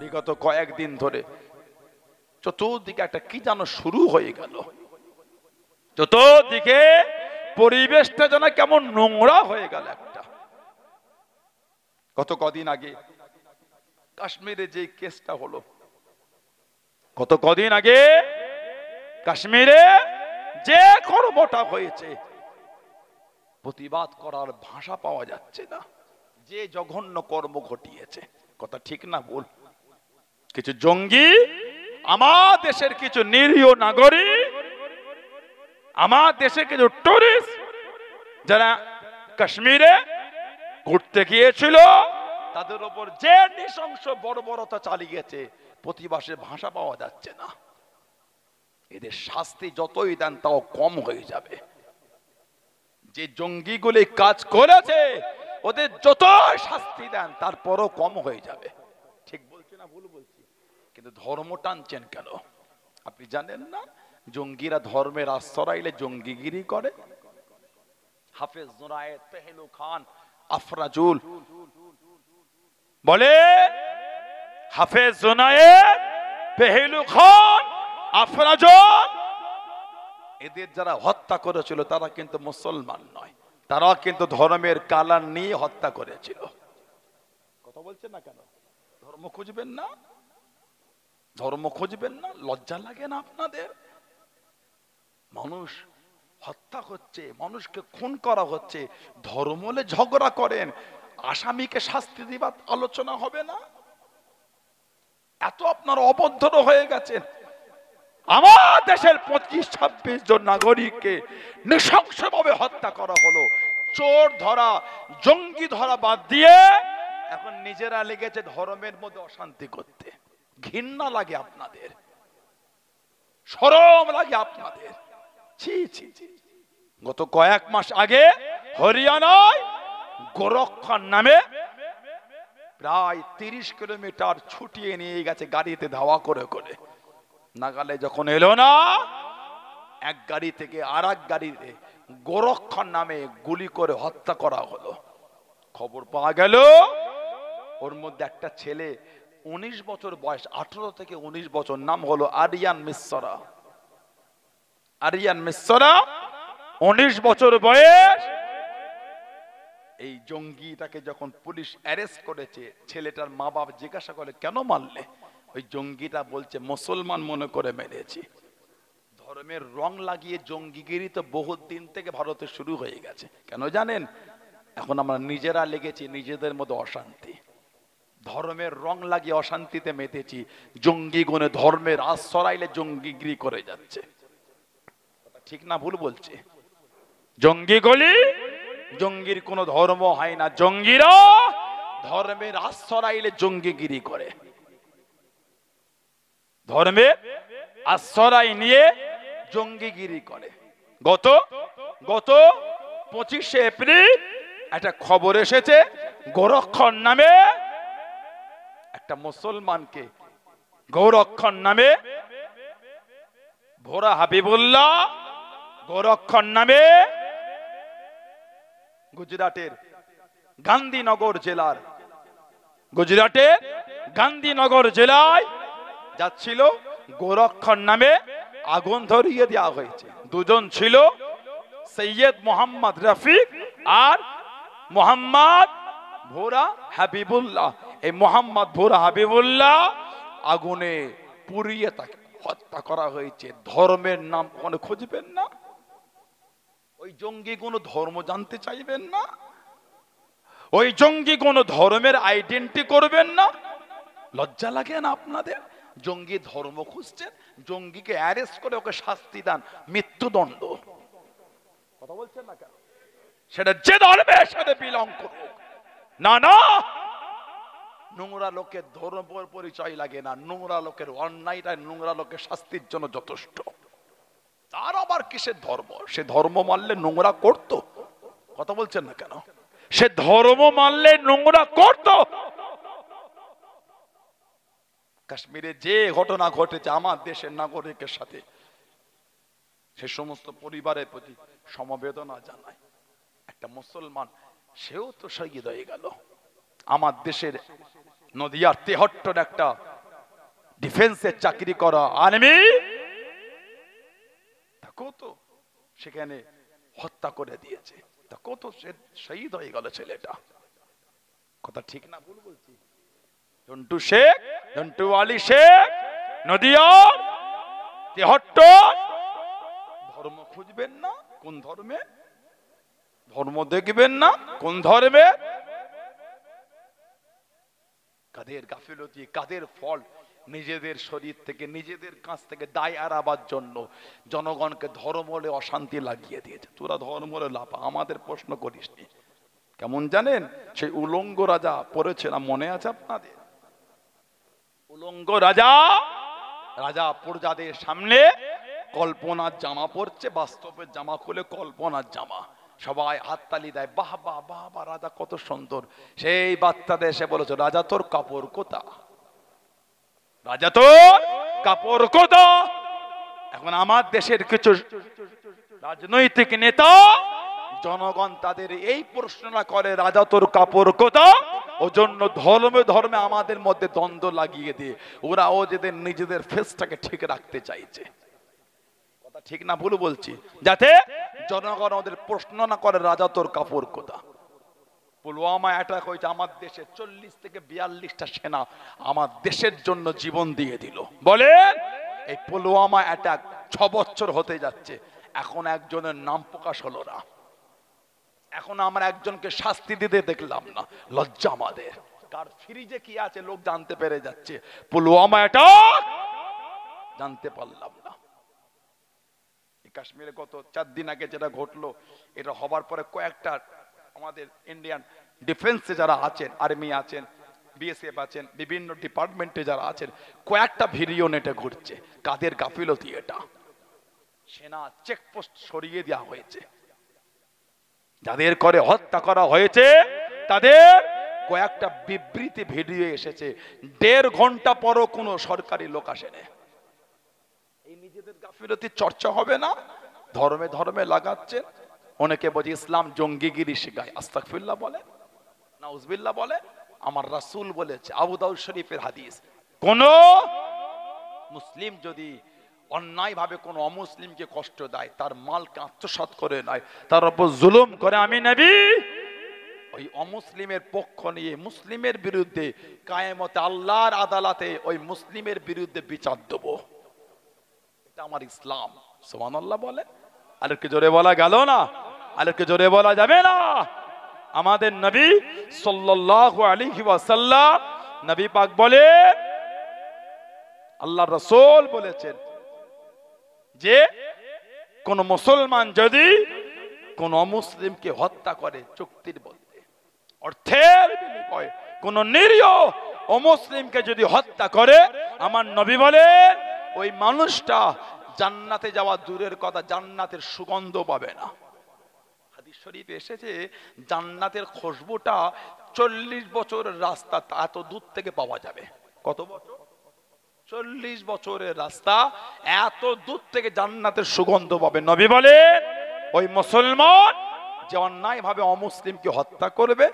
বিগত কয়েকদিন ধরে চতুর্দিকে একটা কি যেন শুরু হয়ে গেল, চতুর্দিকে পরিবেশটা যেন কেমন নোংরা হয়ে গেল একটা। গত কদিন আগে কাশ্মীরে যে কেসটা হলো, গত কদিন আগে কাশ্মীরে যে কর্মটা হয়েছে, প্রতিবাদ করার ভাষা পাওয়া যাচ্ছে না। যে জঘন্য কর্ম ঘটিয়েছে, কথা ঠিক না ভুল? কিছু জঙ্গি আমার দেশের কিছু নিরীহ নাগরিক, আমার দেশের কিছু টুরিস্ট যারা কাশ্মীরে ঘুরতে গিয়েছিল, তাদের উপর যে নৃশংস বর্বরতা চালিয়েছে, প্রতিবাদের ভাষা পাওয়া যাচ্ছে না। এদের শাস্তি যতই দেন তাও কম হয়ে যাবে। যে জঙ্গিগুলি কাজ করেছে, ওদের যতই শাস্তি দেন তারপরও কম হয়ে যাবে। ঠিক বলছি না ভুল বলছি? কিন্তু ধর্ম টানছেন কেন? আপনি জানেন না জঙ্গিরা ধর্মের আশ্রয় জঙ্গিগিরি করে? হাফেজ জুনায়েদ, পেহেলু খান, আফরাজুল বলে, হাফেজ জুনায়েদ, পেহেলু খান, আফরাজুল এদের যারা হত্যা করেছিল তারা কিন্তু মুসলমান নয়, তারা কিন্তু ধর্মের কালার নিয়ে হত্যা করেছিল। কথা বলছেন না কেন? ধর্ম খুঁজবেন না? ধর্ম খুঁজবেন না? লজ্জা লাগে না আপনাদের? মানুষ হত্যা হচ্ছে, মানুষকে খুন করা হচ্ছে, ধর্মলে ঝগড়া করেন, আসামিকে শাস্তি দিবার আলোচনা হবে না? এত আপনারা অবদ্ধ হয়ে গেছেন। আমার দেশের 25-26 জন নাগরিককে নৃশংসভাবে হত্যা করা হলো। চোর ধরা, জঙ্গি ধরা বাদ দিয়ে এখন নিজেরা লেগেছে ধর্মের মধ্যে অশান্তি করতে। ঘৃণা লাগে আপনাদের, শরম লাগে আপনাদের। ছি ছি ছি। গত কয়েক মাস আগে হরিয়ানায় গোরক্ষণ নামে প্রায় 30 কিলোমিটার ছুটিয়ে নিয়ে গেছে গাড়িতে ধাওয়া করে করে। নাগালে যখন এলো না, এক গাড়ি থেকে আর এক গাড়িতে গোরক্ষণ নামে গুলি করে হত্যা করা হলো। খবর পাওয়া গেল ওর মধ্যে একটা ছেলে 19 বছর বয়স, 18 থেকে 19 বছর, নাম হলো আরিয়ান মিশ্রা। আরিয়ান মিশ্রা 19 বছর বয়স। এই জঙ্গিটাকে যখন পুলিশ অ্যারেস্ট করেছে, ছেলেটার মা বাবা জিজ্ঞাসা করে কেন মারলে? ওই জঙ্গিটা বলছে মুসলমান মনে করে মেরেছি। ধর্মের রং লাগিয়ে জঙ্গিগিরি তো বহুত দিন থেকে ভারতে শুরু হয়ে গেছে। কেন জানেন? এখন আমরা নিজেরা লেগেছি নিজেদের মধ্যে অশান্তি, ধর্মের রং লাগিয়ে অশান্তিতে মেতেছি। জঙ্গি গুণে ধর্মের আশ্রয় জঙ্গিগিরি করে যাচ্ছে। ঠিক না ভুল বলছে? জঙ্গি গলি, জঙ্গির কোনো ধর্ম হয় না। জঙ্গিরা ধর্মের আশ্রয় জঙ্গিগিরি করে, ধর্মের আশ্রয় নিয়ে জঙ্গিগিরি করে। গত 25শে এপ্রিল একটা খবর এসেছে, গোরক্ষণ নামে একটা মুসলমানকে, গোরক্ষণ নামে ভোরা হাবিবুল্লাহ, গোরক্ষণ নামে গুজরাটের গান্ধীনগর জেলার, গুজরাটের গান্ধীনগর জেলায় যাচ্ছিল, গোরক্ষণ নামে আগুন ধরিয়ে দেওয়া হয়েছে। দুজন ছিল, সৈয়দ মোহাম্মদ রফিক আর মোহাম্মদ ভোরা হাবিবুল্লাহ। এই মোহাম্মদ ভোরা হাবিবুল্লাহ আগুনে পুড়িয়ে তাকে হত্যা করা হয়েছে। ধর্মের নাম ওখানে খুঁজবেন না? ওই জঙ্গি কোন ধর্ম জানতে চাইবেন না? ওই জঙ্গি কোন ধর্মের আইডেন্টি করবেন না? লজ্জা লাগে না আপনাদের? জঙ্গি ধর্ম খুঁজছেন, জঙ্গিকে অ্যারেস্ট করে ওকে শাস্তি দান, মৃত্যুদণ্ড। কথা বলছেন না কেন? সেটা যে ধর্মের সাথে বিলং করুক না, না নোংরা লোকের ধর্ম পরিচয় লাগে না। নোংরা লোকের অন্যায়টা নোংরা লোকের শাস্তির জন্য যথেষ্ট। তার আবার কিসের ধর্ম? সে ধর্ম মানলে নোংরা করত? কথা বলছেন না কেন? সে ধর্ম মানলে নোংরা করত? কাশ্মীরে যে ঘটনা ঘটেছে আমার দেশের নাগরিকের সাথে, সে সমস্ত পরিবারের প্রতি সমবেদনা জানায়। একটা মুসলমান, সেও তো শহীদ হয়ে গেল। আমার দেশের নদিয়ার তেহট্টর একটা ডিফেন্সের চাকরি করা আর্মি, তাকেও তো সেখানে হত্যা করে দিয়েছে, তাকেও তো সে শহীদ হয়ে গেল ছেলেটা। কথা ঠিক না ভুল বলছি? জন্টু শেখ, জন্টু আলী শেখ, নদিয়ার তেহট্টর। ধর্ম খুঁজবেন না কোন ধর্মে, ধর্ম দেখবেন না কোন ধর্মে, কাদের গাফিলতি, কাদের ফল, নিজেদের শরীর থেকে নিজেদের কাছ থেকে দায় এড়াবার জন্য জনগণকে ধর্মলে অশান্তি লাগিয়ে দিয়েছে। তোরা ধর্মলে লাফা, আমাদের প্রশ্ন করিসনি। কেমন জানেন, সেই উলঙ্গ রাজা পড়েছে না, মনে আছে আপনাদের? উলঙ্গ রাজা, রাজা প্রজাদের সামনে কল্পনার জামা পরছে, বাস্তবের জামা খুলে কল্পনার জামা, সবাই হাততালি দেয়, বাহ বাহ বাহ বাহ, রাজা কত সুন্দর। সেই বাচ্চাদের এসে বলেছে, রাজা তোর কাপড় কোথা, রাজা তোর কাপড় কোথা। এখন আমার দেশের কিছু রাজনৈতিক নেতা জনগণ তাদের এই প্রশ্নটা করে, রাজা তোর কাপড় কোথা, ও জন্য ধর্মে ধর্মে আমাদের মধ্যে দ্বন্দ্ব লাগিয়ে দিয়ে ওরা ও যেদের নিজেদের ফেসটাকে ঠিক রাখতে চাইছে। কথা ঠিক না ভুল বলছি? যাতে জনগণ ওদের প্রশ্ন না করে, রাজা তোর কাপড় কোথা। পুলওয়ামা অ্যাটাক হয়েছে, আমার দেশে 40 থেকে 42টা সেনা আমার দেশের জন্য জীবন দিয়ে দিল। বলেন, এই পুলওয়ামা অ্যাটাক 6 বছর হতে যাচ্ছে, এখন একজনের নাম প্রকাশ হলো না, এখন আমরা একজনকে শাস্তি দিতে দেখলাম না। লজ্জা আমাদের। কার ফ্রিজে কি আছে লোক জানতে পেরে যাচ্ছে, পুলওয়ামা অ্যাটাক জানতে পারলাম না। কাশ্মীরে গত 4 দিন আগে যেটা ঘটলো, এটা হবার পরে কয়েকটা আমাদের ইন্ডিয়ান ডিফেন্সে যারা আছেন, আর্মি আছেন, বিএসএফ আছেন, বিভিন্ন ডিপার্টমেন্টে যারা আছেন, কয়েকটা ভিডিও নেটে ঘুরছে। কাদের গাফিলতি এটা? সেনা চেকপোস্ট সরিয়ে দেওয়া হয়েছে, যাদের করে হত্যা করা হয়েছে তাদের কয়েকটা বিবৃতি ভিডিও এসেছে, 1.5 ঘন্টা পরও কোনো সরকারি লোক আসেনি। এই নিজেদের গাফিলতির চর্চা হবে না, ধর্মে ধর্মে লাগাচ্ছেন। অনেকে বলে ইসলাম জঙ্গিগিরি শেখায়, আস্তাগফিরুল্লাহ বলে, নাউজুবিল্লাহ বলে। আমার রাসূল বলেছে, আবু দাউদ শরীফের হাদিস, কোন মুসলিম যদি অন্যায় ভাবে কোন অমুসলিমকে কষ্ট দেয়, তার মালকে আত্মসাৎ করে নেয়, তার উপর জুলুম করে, আমি নবী ওই অমুসলিমের পক্ষ নিয়ে মুসলিমের বিরুদ্ধে কায়েমতে আল্লাহর আদালতে ওই মুসলিমের বিরুদ্ধে বিচার দেব। এটা আমার ইসলাম। সুবহানাল্লাহ বলে। আর কি জোরে বলা গেল না? আর কি জোরে বলা যাবে না? আমাদের নবী সাল্লাল্লাহু আলাইহি ওয়াসাল্লাম, নবী পাক বলে, আল্লাহর রাসূল বলেছেন যে কোন মুসলমান যদি কোন অমুসলিমকে হত্যা করে চুক্তির বদলে, অর্থের বিনিময়ে কোন নিরীহ অমুসলিমকে যদি হত্যা করে, আমার নবী বলেন ওই মানুষটা জান্নাতে যাওয়া দূরের কথা, জান্নাতের সুগন্ধ পাবে না। হাদিস শরীফে এসেছে, জান্নাতের খুশবুটা 40 বছরের রাস্তা এত দূর থেকে পাওয়া যাবে। কত বছর? 40 বছরের রাস্তা, এত দূর থেকে জান্নাতের সুগন্ধ পাবে। নবী বলেন ওই মুসলমান যে অন্যায় ভাবে অমুসলিমকে হত্যা করবে,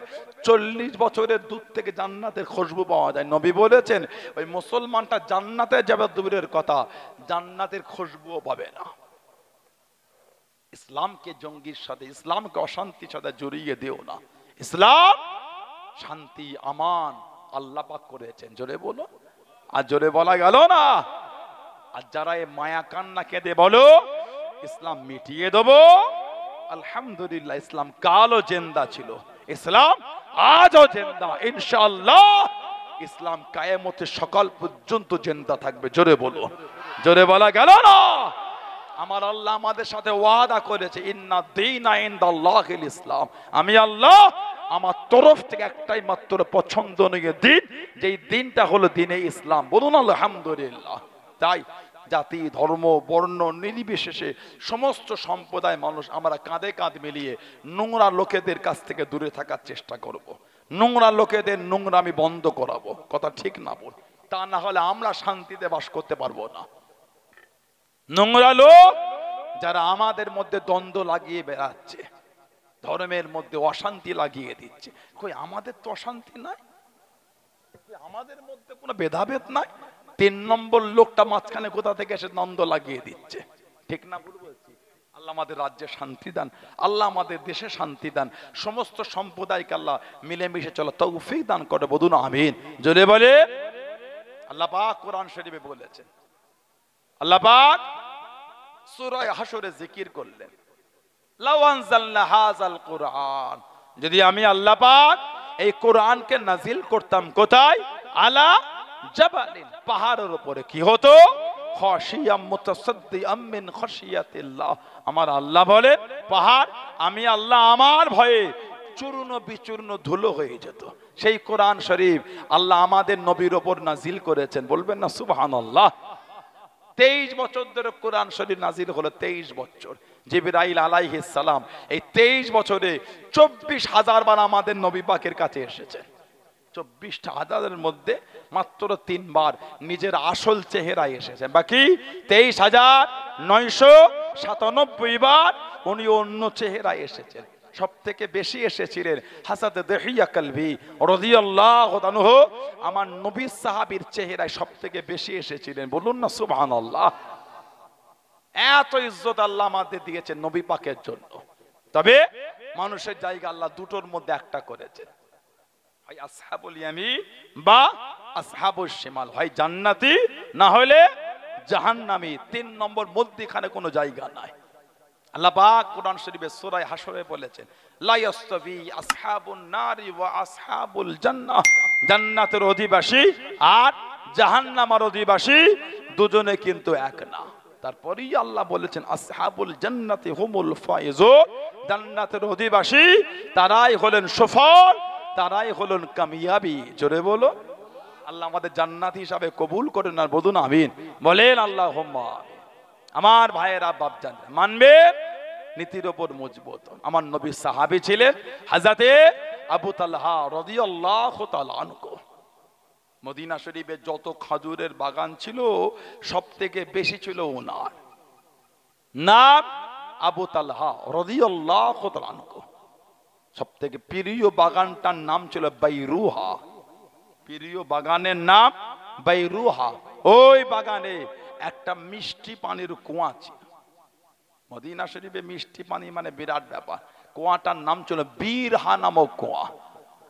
40 বছরের দূর থেকে জান্নাতের খুশবু পাওয়া যায়। নবী বলেছেন ওই মুসলমানটা জান্নাতে যাবে দূরের কথা, জান্নাতের খুশবুও পাবে না। ইসলামকে জঙ্গির সাথে, ইসলামকে অশান্তির সাথে জড়িয়ে দিও না। ইসলাম শান্তি, আমান আল্লাহ পাক করেছেন। জোরে বলো। আর জোরে বলা গেল না। আর যারা এই মায়া কান্না কেঁদে বলো ইসলাম মিটিয়ে দেবো, আলহামদুলিল্লাহ, ইসলাম কালও জিন্দা ছিল, ইসলাম আজও জিন্দা, ইনশাআল্লাহ ইসলাম কিয়ামতের সকাল পর্যন্ত জিন্দা থাকবে। জোরে বলো। জোরে বলা গেল না। আমার আল্লাহ আমাদের সাথে ওয়াদা করেছে, ইন্না দীনা ইনদাল্লাহিল ইসলাম, আমি আল্লাহ আমার তরফ থেকে একটাই মাত্র পছন্দনীয় দিন, যেই দিনটা হলো দিনে ইসলাম। বলুন আলহামদুলিল্লাহ। তাই জাতি, ধর্ম, বর্ণ নির্বিশেষে সমস্ত সম্প্রদায় মানুষ আমরা কাঁধে কাঁধ মিলিয়ে নোংরা লোকেদের কাছ থেকে দূরে থাকার চেষ্টা করব। নোংরা লোকেদের নোংরামি বন্ধ করাবো। কথা ঠিক না বল? তা না হলে আমরা শান্তিতে বাস করতে পারবো না। নোংরা লোক যারা আমাদের মধ্যে দ্বন্দ্ব লাগিয়ে বেড়াচ্ছে, ধর্মের মধ্যে অশান্তি লাগিয়ে দিচ্ছে। কই আমাদের তো অশান্তি নাই, আমাদের মধ্যে কোনো ভেদাভেদ নাই। 3 নম্বর লোকটা মাঝখানে কোথা থেকে এসে দ্বন্দ্ব লাগিয়ে দিচ্ছে। ঠিক না ভুল বলছি? আল্লাহ আমাদের রাজ্যে শান্তি দান, আল্লাহ আমাদের দেশে শান্তি দান, সমস্ত সম্প্রদায়কে আল্লাহ মিলেমিশে চলো তৌফিক দান করে, বলুন আমিন। জোরে বলে। আল্লাহ পাক কোরআন শরীফে বলেছেন, আল্লাহ পাক সূরা হাশরে জিকির করলেন, লাউ আনজালনা হাযাল কুরআন, যদি আমি আল্লাহ পাক এই কোরআনকে নাজিল করতাম কোথায়? আলা জাবালিন, পাহাড়ের উপরে, কি হতো? খাশিয়াম মুতাসাদ্দিআম মিন খাশিয়াতিল্লাহ। আমার আল্লাহ বলে পাহাড় আমি আল্লাহ আমার ভয়ে চূর্ণ বিচূর্ণ ধুলো হয়ে যেত। সেই কোরআন শরীফ আল্লাহ আমাদের নবীর উপর নাজিল করেছেন, বলবেন না সুবহানাল্লাহ। 23 বছর ধরে কোরআন শরীফ নাজিল হলো, 23 বছর। জিবরাইল আলাইহিস সালাম এই 23 বছরে 24,000 বার আমাদের নবী পাকের কাছে এসেছেন। 24,000-এর মধ্যে মাত্র 3 বার নিজের আসল চেহারায় এসেছেন, বাকি 23,997 বার উনি অন্য চেহারায় এসেছেন। সব থেকে বেশি এসেছিলেন হাসাতে দেহিয়া কালবি রাদিয়াল্লাহু আনহু, আমার নবী সাহাবীর চেহারায় সব থেকে বেশি এসেছিলেন, বলুন না সুবহানাল্লাহ। এত ইজ্জত আল্লাহ আমাদের দিয়েছেন নবী পাকের জন্য। তবে মানুষের জায়গা আল্লাহ দুটোর মধ্যে একটা করেছেন, হয় আসহাবুল ইয়ামিন বা আসহাবুশ শিমাল, হয় জান্নাতি না হলে জাহান্নামী। 3 নম্বর মধ্যখানে কোনো জায়গা নাই। আল্লাহ পাক কোরআন শরীফে সূরা হাশরে বলেছেন, লা ইয়াস্তাবি আসহাবুন নারি ওয়া আসহাবুল জান্নাহ, জান্নাতের অধিবাসী আর জাহান্নামের অধিবাসী দুজনে কিন্তু এক না। তারপরেই আল্লাহ বলেছেন আসহাবুল জান্নাতি হুমুল ফায়েজুন, জান্নাতের অধিবাসী তারাই হলেন সফল, তারাই হলেন কামিয়াবি। জোরে বলো। আল্লাহ আমাদের জান্নাতি হিসাবে কবুল করেন আর বলুন আমিন। বলেন আল্লাহুম্মা আমিন। আমার ভাইয়েরা বাপজান মানবেন, নীতির উপর মজবুত। আমার নবী সাহাবী ছিলেন হযরতে আবু তালহা রাদিয়াল্লাহু তাআলা আনহু। মদিনা শরীফে যত খেজুরের বাগান ছিল সব থেকে বেশি ছিল ওনার নাম আবু তালহা রাদিয়াল্লাহু তাআলা আনহু। সব থেকে প্রিয় বাগানটার নাম ছিল বাইরুহা, প্রিয় বাগানের নাম বাইরুহা। ওই বাগানে একটা মিষ্টি পানির কুয়া ছিল। মদিনা শরীফে মিষ্টি পানি মানে বিরাট ব্যাপার। কুয়াটার নাম ছিল বীরহা নামক কুয়া।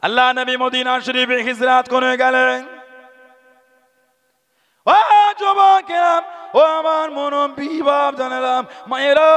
আল্লাহ নবী মদিনা শরীফে হিজরত করে গেলেন। ও যুবকেরা, ও আমার মুরব্বী বাপ জানেরাম, মায়েরা,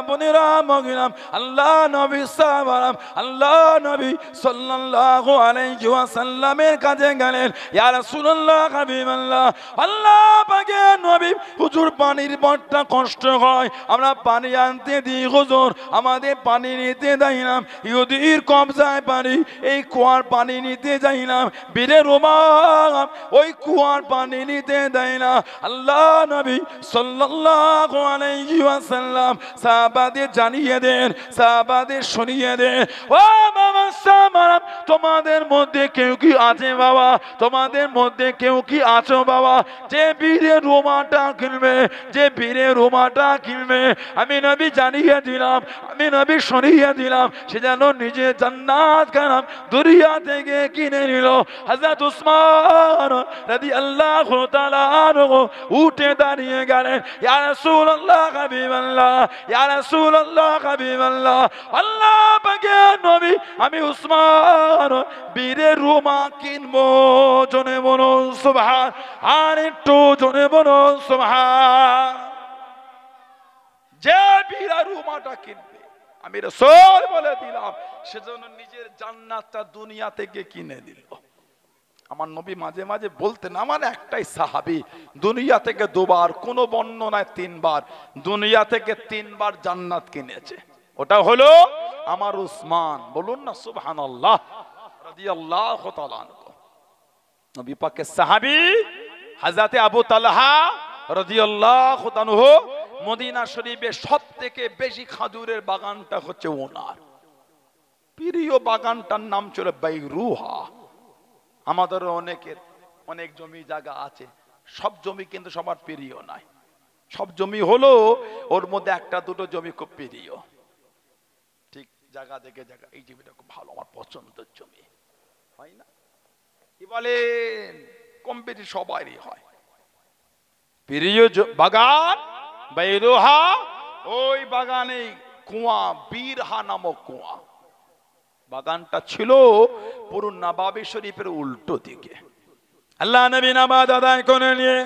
বোনেরা, মগিরাম, আল্লাহ নবী সাহাবারাম, আল্লাহ নবী সাল্লাল্লাহু আলাইহি ওয়াসাল্লামের কাছে গেলেন। ইয়া রাসূলুল্লাহ, হাবিবাল্লাহ, আল্লাহ পাকের নবী, হুজুর পানির বড়টা কষ্ট হয়, আমরা পানি আনতে দিই হুজুর, আমাদের পানি নিতে দেয় না, ইহুদির কবজায় পানি, এই কুয়ার পানি নিতে যাই না, বীরের ওমর ওই কুয়ার পানি নিতে দেয় না। আল্লাহ নবী সাল্লাল্লাহু আলাইহি ওয়াসাল্লাম সাহাবাদের জানিয়ে দেন, সাহাবাদের শুনিয়ে দেন, ও বাবা সাহাবারা, তোমাদের মধ্যে কেউ কি আছে বাবা, তোমাদের মধ্যে কেউ কি আছো বাবা, যে বীরের রোমাটা কিনবে, যে বীরের রোমাটা কিনবে, আমি নবী জানিয়ে দিলাম, আমি নবী শুনিয়ে দিলাম, সে যেন নিজে জান্নাত কারাম দুনিয়া থেকে কিনে নিল। হযরত উসমান রাদিয়াল্লাহু তাআলা আনহু উঠে দাঁড়িয়ে গেলেন, ইয়া রাসূলুল্লাহ, হাবিবাল্লাহ, ইয়া রাসূলুল্লাহ, হাবিবাল্লাহ, আল্লাহ পাকের নবী, আমি উসমান বীরের রোমা কিনবো। জনে বলুন সুবহান, আর একটু জনে বলুন সুবহান। যে বীরের রোমাটা কিনবে, আমি রাসূল বলে দিলাম, সেজন্য নিজের জান্নাতটা দুনিয়া থেকে কিনে দিল। আমার নবী মাঝে মাঝে বলতেন, আমার একটাই সাহাবী দুনিয়া থেকে 2 বার, কোন বর্ণনায় 3 বার, দুনিয়া থেকে 3 বার জান্নাত কিনেছে। ওটা হলো আমার উসমান, বলুন না সুবহানাল্লাহ, রাদিয়াল্লাহু তাআলা আনহু। নবী পাকের সাহাবী হযরতে আবু তালহা রাদিয়াল্লাহু তাআলা আনহু, মদিনা শরীফে সবথেকে বেশি খেজুরের বাগানটা হচ্ছে ওনার। প্রিয় বাগানটার নাম ছিল বাইরুহা। আমাদের অনেকের অনেক জমি জায়গা আছে, সব জমি কিন্তু সবার প্রিয় নয়। সব জমি হলো ওর মধ্যে 1-2 জমি খুব প্রিয়, ঠিক জায়গা দেখে জায়গা, এই জমিটা খুব ভালো, আমার পছন্দের জমি, হয় না? কি বলেন? কম্পিটিশন সবারই হয়। প্রিয় বাগান বাইরোহা, ওই বাগানে কুয়া, বীরহা নামক কুয়া। বাগানটা ছিল পুরো নবাবী শরীফের উল্টো দিকে। আল্লাহ নবী নামাজ আদায় করে নিয়ে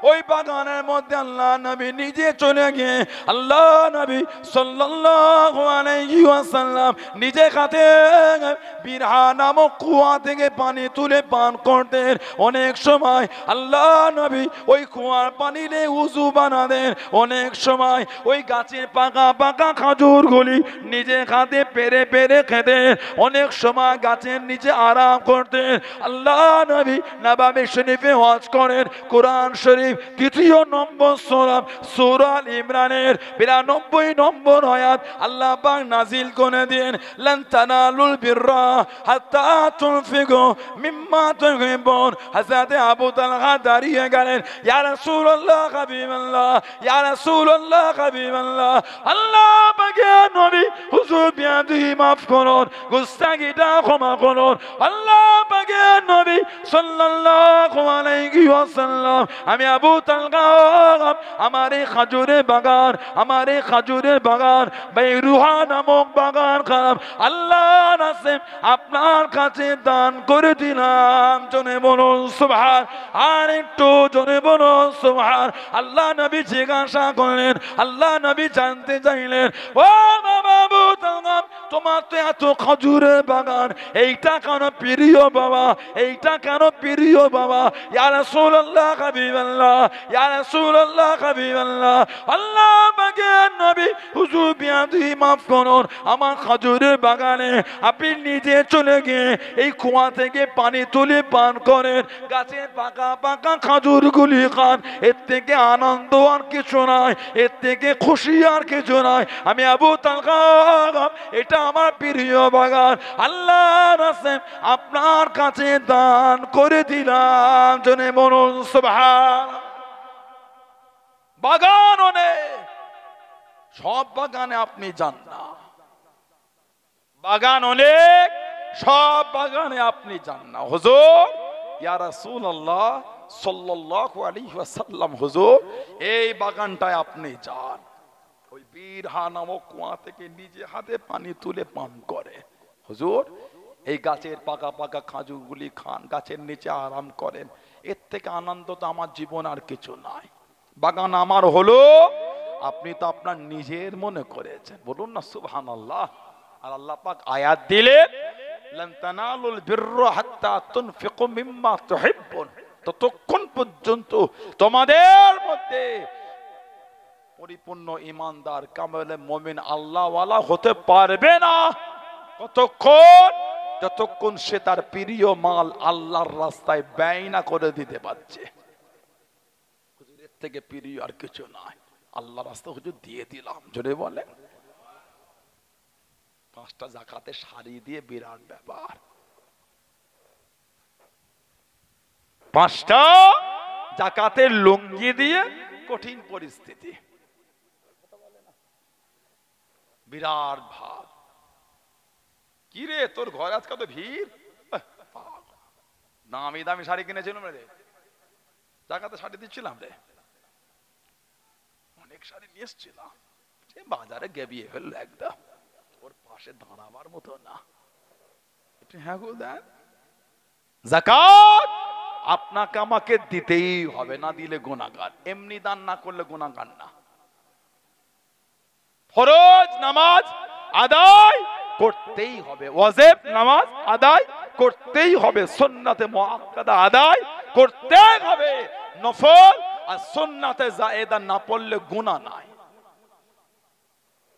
ওই বাগানের মধ্যে আল্লাহ নবী নিজে চলে গিয়ে আল্লাহ নবী সাল্লাল্লাহু আলাইহি ওয়াসাল্লাম নিজে হাতে বীরহা নামক কুয়া থেকে পানি তুলে পান করতেন। অনেক সময় আল্লাহ নবী ওই কুয়ার পানি নিয়ে উযু বানাতেন, অনেক সময় ওই গাছের পাকা পাকা খাজুরগুলি নিজে হাতে পেরে পেরে খেতেন, অনেক সময় গাছের নিচে আরাম করতেন। আল্লাহ নবী নবাবী শরীফে হজ করেন। কোরআন শরীফ ৩য় নম্বর সূরা সূরা আল ইমরানের ৯২ নম্বর আয়াত আল্লাহ পাক নাজিল করে দেন, লান তানালুল বিররা হাত্তা তুনফিকু মিম্মা তুহিব্বুন। হযরত আবু তালহা দাঁড়িয়ে গেলেন, ইয়া রাসূলুল্লাহ হাবিবাল্লাহ, ইয়া রাসূলুল্লাহ হাবিবাল্লাহ, আল্লাহ পাকের নবী হুজুর বিয়াদিহি মাফ করুন, গুস্তাখিটা ক্ষমা করুন। আল্লাহ পাকের নবী সাল্লাল্লাহু আলাইহি ওয়াসাল্লাম, আমি আবু তালহা আমার এই খাজুরের বাগান, আমার এই খাজুরের বাগান বাইরুহা নামক বাগান খারাপ আল্লাহ রাসূল আপনার কাছে দান করে দিলাম। জনে বলুন সুবহান, আর একটু জনে বলুন সুবহান। আল্লাহ নবী জিজ্ঞাসা করলেন, আল্লাহ নবী জানতে চাইলেন, ও বাবা আবু তালহা, তোমার তো এত খাজুরের বাগান, এইটা কেন প্রিয় বাবা, এইটা কেন প্রিয় বাবা? ইয়া রাসূলুল্লাহ হাবিবাল্লাহ, ইয়া রাসূলুল্লাহ হাবিবাল্লাহ, আল্লাহ পাকের নবী হুজুর বিয়াদিহি মাফ করুন, আমার খাজুরের বাগানে আপনি নিজে চলে গিয়ে এই কুয়া থেকে পানি তুলে পান করেন, গাছের পাকা পাকা খাজুরগুলি খান, এর থেকে আনন্দ আর কিছু নাই, এর থেকে খুশি আর কিছু নাই। আমি আবু তালহা, এটা আমার প্রিয় বাগান, আল্লাহ রাসূল আপনার কাছে দান করে দিলাম। জনে বলুন সুবহান। বাগান অনেক, সব বাগানে আপনি যান না, বাগান অনেক, সব বাগানে আপনি যান না। হুজুর, ইয়া রাসূলুল্লাহ সাল্লাল্লাহু আলাইহি ওয়াসাল্লাম, হুজুর এই বাগানটায় আপনি যান, ওই বীরহা নামক কুয়া থেকে নিজে হাতে পানি তুলে পান করে। হুজুর এই গাছের পাকা পাকা খাজুরগুলি খান, গাছের নিচে আরাম করেন, এর থেকে আনন্দ তো আমার জীবন আর কিছু নাই। বাগান আমার হলো, আপনি তো আপনার নিজের মনে করেছেন, বলুন না সুবহানাল্লাহ। আর আল্লাহ পাক আয়াত দিলেন, লান তানালুল বিররা হাত্তা তুনফিকু মিম্মা তুহিব্বুন, ততক্ষণ পর্যন্ত তোমাদের মধ্যে পরিপূর্ণ ঈমানদার কামেল মুমিন আল্লাহওয়ালা হতে পারবে না কতক্ষণ, যতক্ষণ সে তার প্রিয় মাল আল্লাহর রাস্তায় ব্যয় না করে দিতে পারছে। হুজুরের থেকে প্রিয় আর কিছু নাই, আল্লাহর রাস্তায় হুজুর দিয়ে দিলাম। জোরে বলেন। 5টা যাকাতে শাড়ি দিয়ে বিরাট ব্যাপার, 5টা যাকাতের লুঙ্গি দিয়ে কঠিন পরিস্থিতি, বিরাট ভাব। কি রে তোর ঘর আজকে তো ভিড়, দামি দামি শাড়ি কিনেছিলাম রে, জাকাতে শাড়ি দিচ্ছিলাম রে, অনেক শাড়ি নিয়ে এসছিলাম, বাজারে গেবিয়ে ফেললো একদম, ওর পাশে দাঁড়াবার মতো না। হ্যাঁ গো দেন, যাকাত আপনাকে আমাকে দিতেই হবে, না দিলে গুনাহগার, এমনি দান না করলে গুনাহগার না। ফরজ নামাজ আদায় করতেই হবে, ওয়াজিব নামাজ আদায় করতেই হবে, সুন্নাতে মুআক্কাদা আদায় করতেই হবে, নফল আর সুন্নাতে জায়েদা না পড়লে গুনাহ নাই।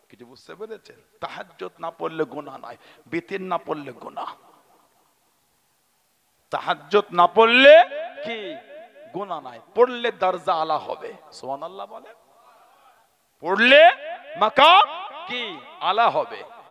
কিছু বুঝতে পেরেছেন? তাহাজ্জুদ না পড়লে গুনাহ নাই, বিতির না পড়লে গুনাহ। তাহাজ্জুদ না পড়লে কি গুনাহ নাই, পড়লে দরজা আলা হবে। সুবহানাল্লাহ বলেন। পড়লে মাকাম কি আলা হবে।